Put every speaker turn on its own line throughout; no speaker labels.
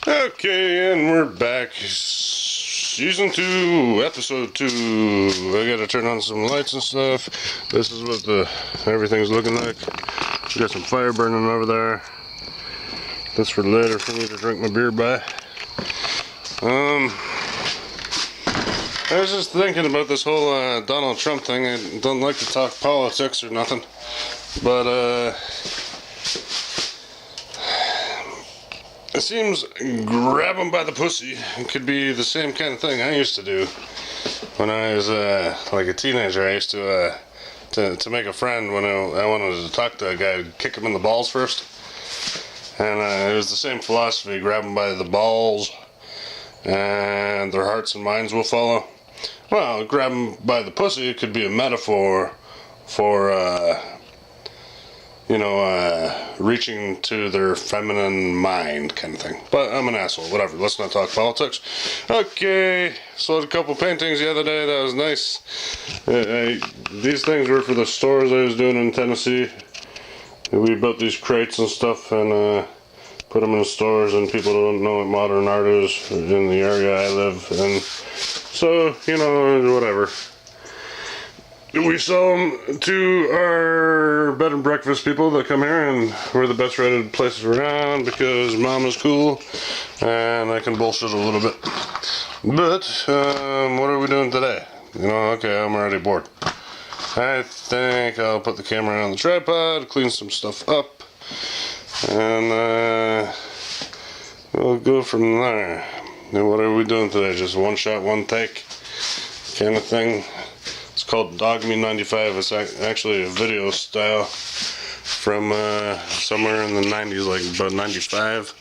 Okay, and we're back. Season 2, Episode 2. I gotta turn on some lights and stuff. This is what everything's looking like. We got some fire burning over there. That's for later for me to drink my beer by. I was just thinking about this whole Donald Trump thing. I don't like to talk politics or nothing, but it seems grab him by the pussy could be the same kind of thing I used to do when I was like a teenager. I used to make a friend when I wanted to talk to a guy. I'd kick him in the balls first, and it was the same philosophy: grab them by the balls, and their hearts and minds will follow. Well, grab them by the pussy could be a metaphor for reaching to their feminine mind kind of thing. But I'm an asshole, whatever, let's not talk politics. Okay, sold a couple paintings the other day, that was nice. These things were for the stores I was doing in Tennessee. We built these crates and stuff and put them in the stores, and people don't know what modern art is in the area I live, and so, whatever. We sell them to our bed and breakfast people that come here, and we're the best rated places around because mom is cool and I can bullshit a little bit. But what are we doing today? Okay, I'm already bored. I think I'll put the camera on the tripod, clean some stuff up, and we'll go from there. And what are we doing today? Just one shot, one take kind of thing. It's called Dog Me 95. It's actually a video style from somewhere in the 90s, like about 95.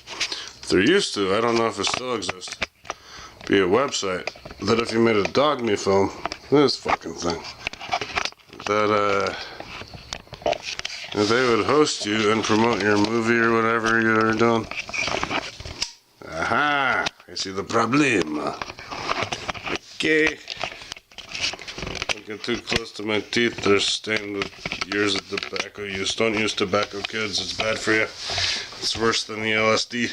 There used to, I don't know if it still exists, be a website that if you made a Dog Me film, this fucking thing, that they would host you and promote your movie or whatever you're doing. Aha! I see the problem. Okay. Get too close to my teeth, they're stained with years of tobacco use. Don't use tobacco, kids, it's bad for you. It's worse than the LSD.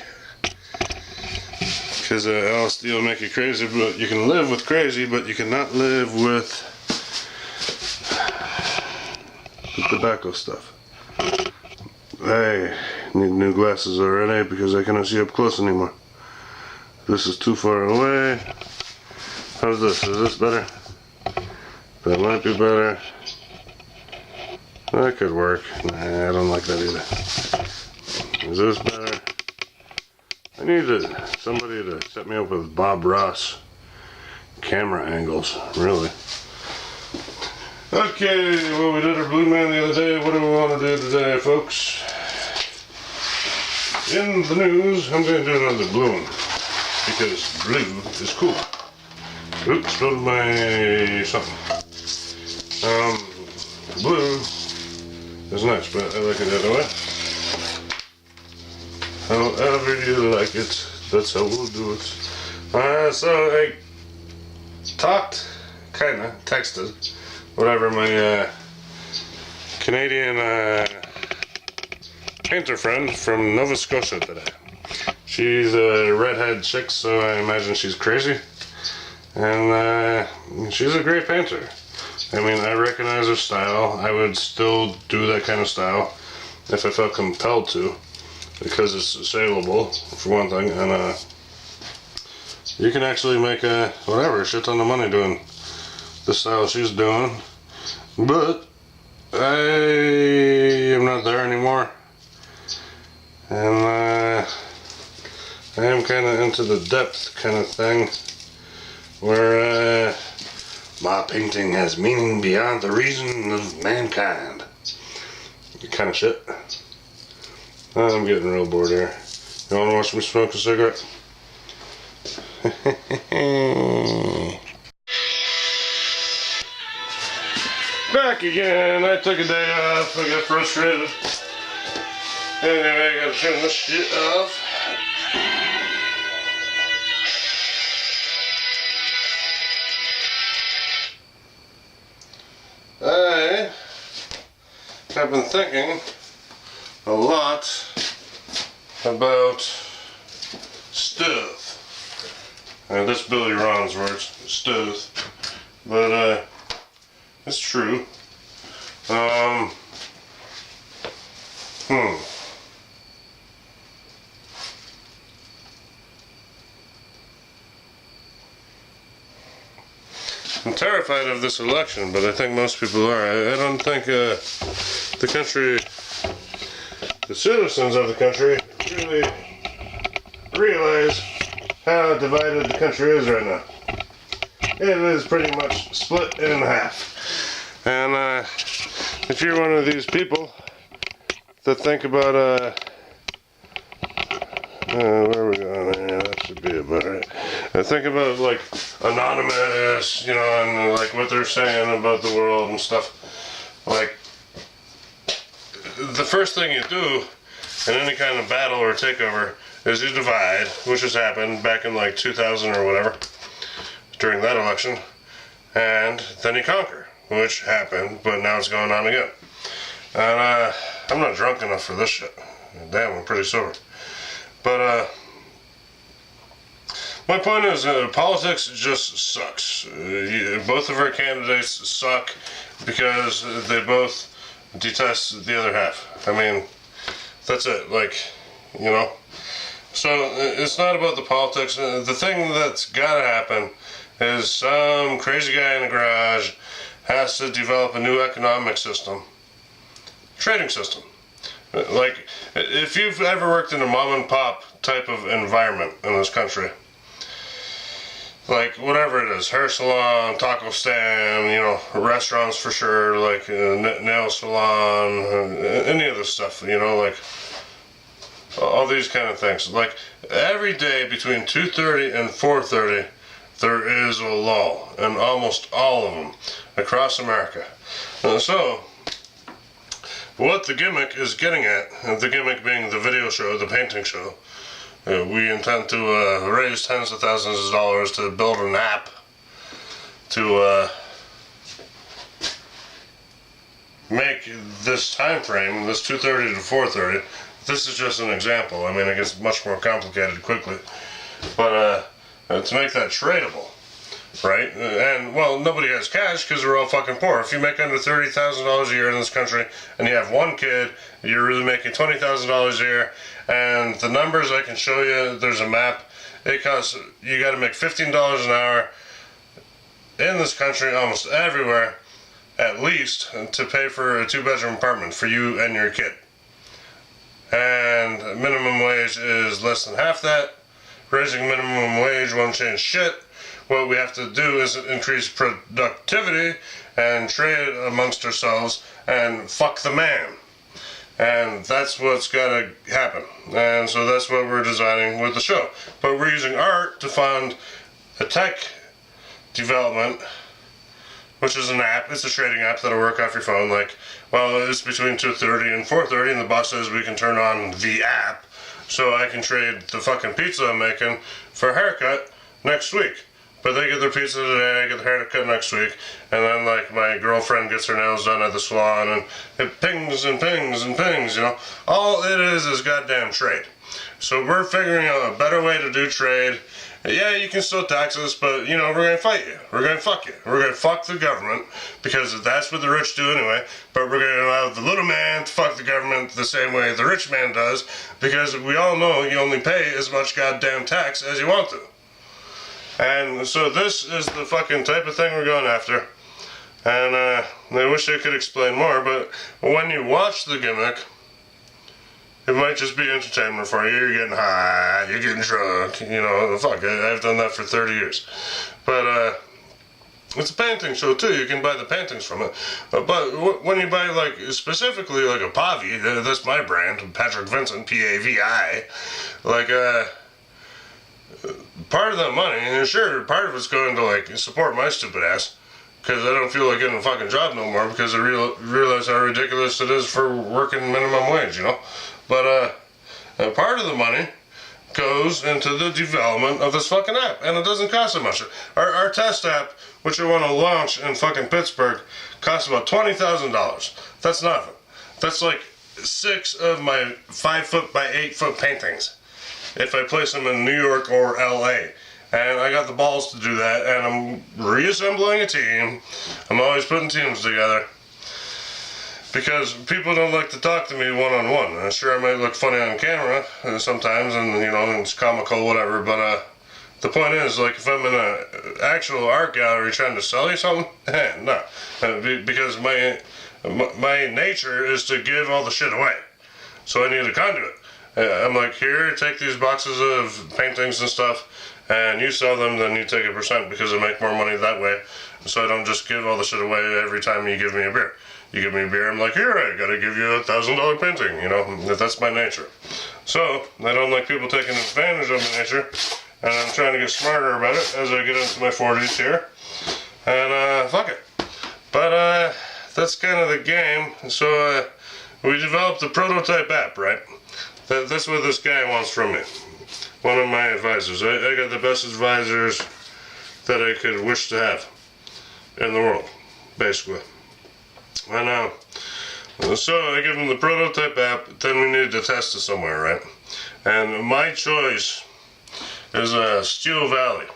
Because LSD will make you crazy, but you can live with crazy, but you cannot live with the tobacco stuff. I need new glasses already because I cannot see up close anymore. This is too far away. How's this? Is this better? That might be better. That could work. Nah, I don't like that either. Is this better? I need somebody to set me up with Bob Ross camera angles, really. Okay, well, we did our Blue Man the other day. What do we want to do today, folks? In the news, I'm going to do another blue one because blue is cool. Oops, spilled my something. Blue is nice, but I like it the other way. However you like it, that's how we'll do it. So I texted, whatever, my Canadian painter friend from Nova Scotia today. She's a redhead chick, so I imagine she's crazy. And she's a great painter. I mean, I recognize her style. I would still do that kind of style if I felt compelled to, because it's saleable, for one thing, and you can actually make a shit ton of money doing the style she's doing. But I am not there anymore, and I am kind of into the depth kind of thing, where my painting has meaning beyond the reason of mankind. Kind of shit. I'm getting real bored here. You wanna watch me smoke a cigarette? Back again. I took a day off. I got frustrated. Anyway, I gotta turn this shit off. I've been thinking a lot about still And that's Billy Ron's words, Stuth. But, it's true. I'm terrified of this election, but I think most people are. I don't think the country, the citizens of the country, really realize how divided the country is right now. It is pretty much split in half. And if you're one of these people that think about where are we going? Yeah, that should be about right. I think about like Anonymous, you know, and like what they're saying about the world and stuff. Like, the first thing you do in any kind of battle or takeover is you divide, which has happened back in like 2000 or whatever, during that election, and then you conquer, which happened, but now it's going on again. And I'm not drunk enough for this shit. Damn, I'm pretty sober. But my point is, politics just sucks. Both of our candidates suck because they both detest the other half. I mean, that's it. Like, you know. So it's not about the politics. The thing that's gotta happen is some crazy guy in the garage has to develop a new economic system, trading system. Like, if you've ever worked in a mom and pop type of environment in this country, like whatever it is, hair salon, taco stand, you know, restaurants for sure, like nail salon, any of this stuff, you know, like all these kind of things. Like every day between 2:30 and 4:30, there is a lull, and almost all of them across America. So what the Gimmick is getting at, the Gimmick being the video show, the painting show, we intend to raise tens of thousands of dollars to build an app to make this time frame, this 2:30 to 4:30. This is just an example. I mean, it gets much more complicated quickly. But to make that tradable, right? And, well, nobody has cash because we're all fucking poor. If you make under $30,000 a year in this country and you have one kid, you're really making $20,000 a year. And the numbers I can show you, there's a map. It costs, you got to make $15 an hour in this country, almost everywhere, at least, to pay for a 2-bedroom apartment for you and your kid. And minimum wage is less than half that. Raising minimum wage won't change shit. What we have to do is increase productivity and trade amongst ourselves and fuck the man. And that's what's got to happen. And so that's what we're designing with the show. But we're using art to fund a tech development, which is an app. It's a trading app that'll work off your phone. Like, well, it's between 2:30 and 4:30, and the boss says we can turn on the app so I can trade the fucking pizza I'm making for a haircut next week. But they get their pizza today, I get the haircut next week, and then like my girlfriend gets her nails done at the salon, and it pings and pings and pings, you know. All it is goddamn trade. So we're figuring out a better way to do trade. Yeah, you can still tax us, but you know, we're gonna fight you. We're gonna fuck you. We're gonna fuck the government, because that's what the rich do anyway, but we're gonna allow the little man to fuck the government the same way the rich man does, because we all know you only pay as much goddamn tax as you want to. And so this is the fucking type of thing we're going after. And I wish I could explain more, but when you watch the Gimmick, it might just be entertainment for you. You're getting high, you're getting drunk, you know, fuck, I've done that for 30 years. But it's a painting show too, you can buy the paintings from it. But when you buy like, specifically like a Pavi, that's my brand, Patrick Vincent, P-A-V-I, like part of that money, and sure, part of it's going to like support my stupid ass, because I don't feel like getting a fucking job no more, because I realize how ridiculous it is for working minimum wage, you know. But part of the money goes into the development of this fucking app, and it doesn't cost that much. Our test app, which I want to launch in fucking Pittsburgh, costs about $20,000. That's nothing. That's like 6 of my 5 foot by 8 foot paintings, if I place them in New York or LA. And I got the balls to do that, and I'm reassembling a team. I'm always putting teams together. Because people don't like to talk to me one-on-one. I'm sure I might look funny on camera sometimes, and you know, it's comical, whatever, but the point is, like, if I'm in an actual art gallery trying to sell you something, no. Because my nature is to give all the shit away. So I need a conduit. I'm like, here, take these boxes of paintings and stuff, and you sell them, then you take a % because I make more money that way. So I don't just give all the shit away every time you give me a beer. You give me a beer, I'm like, here, I gotta give you a $1,000 painting, you know, that's my nature. So, I don't like people taking advantage of my nature, and I'm trying to get smarter about it as I get into my 40s here, and fuck it. But that's kind of the game. So we developed the prototype app, right? That's what this guy wants from me. One of my advisors. I got the best advisors that I could wish to have in the world, basically. And so I give him the prototype app, then we need to test it somewhere, right? And my choice is Steel Valley,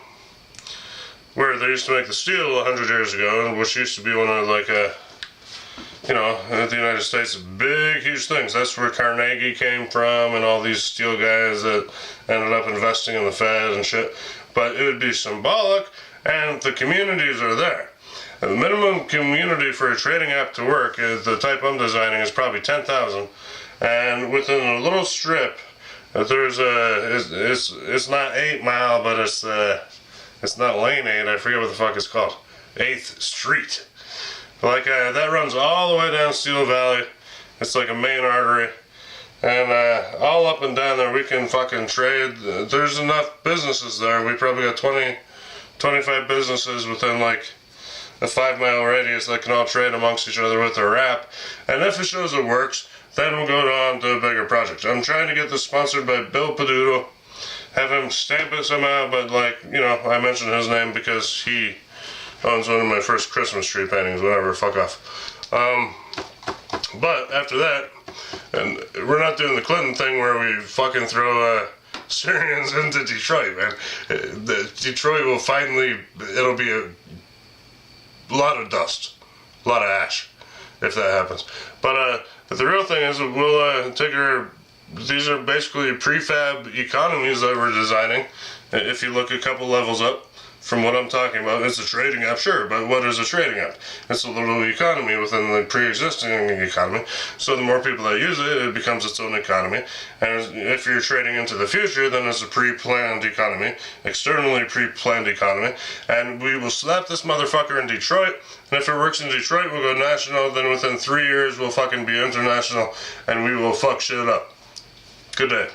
where they used to make the steel 100 years ago, which used to be one of, like, you know, in the United States, big, huge things. That's where Carnegie came from, and all these steel guys that ended up investing in the Fed and shit. But it would be symbolic, and the communities are there. And the minimum community for a trading app to work, the type I'm designing, is probably 10,000. And within a little strip, there's it's not 8 Mile, but it's not Lane 8, I forget what the fuck it's called. 8th Street. Like, that runs all the way down Steel Valley. It's like a main artery. And all up and down there we can fucking trade. There's enough businesses there. We probably got 25 businesses within, like, a 5 mile radius that can all trade amongst each other with their app. And if it shows it works, then we'll go on to a bigger project. I'm trying to get this sponsored by Bill Peduto. Have him stamp it somehow, but, like, you know, I mentioned his name because he owns one of my first Christmas tree paintings, whatever, fuck off. But after that, and we're not doing the Clinton thing where we fucking throw Syrians into Detroit, man. Detroit will finally, it'll be a lot of dust, a lot of ash, if that happens. But the real thing is, we'll take these are basically prefab economies that we're designing. If you look a couple levels up from what I'm talking about, it's a trading app, sure, but what is a trading app? It's a little economy within the pre-existing economy. So the more people that use it, it becomes its own economy. And if you're trading into the future, then it's a pre-planned economy, externally pre-planned economy. And we will slap this motherfucker in Detroit, and if it works in Detroit, we'll go national, then within 3 years, we'll fucking be international, and we will fuck shit up. Good day.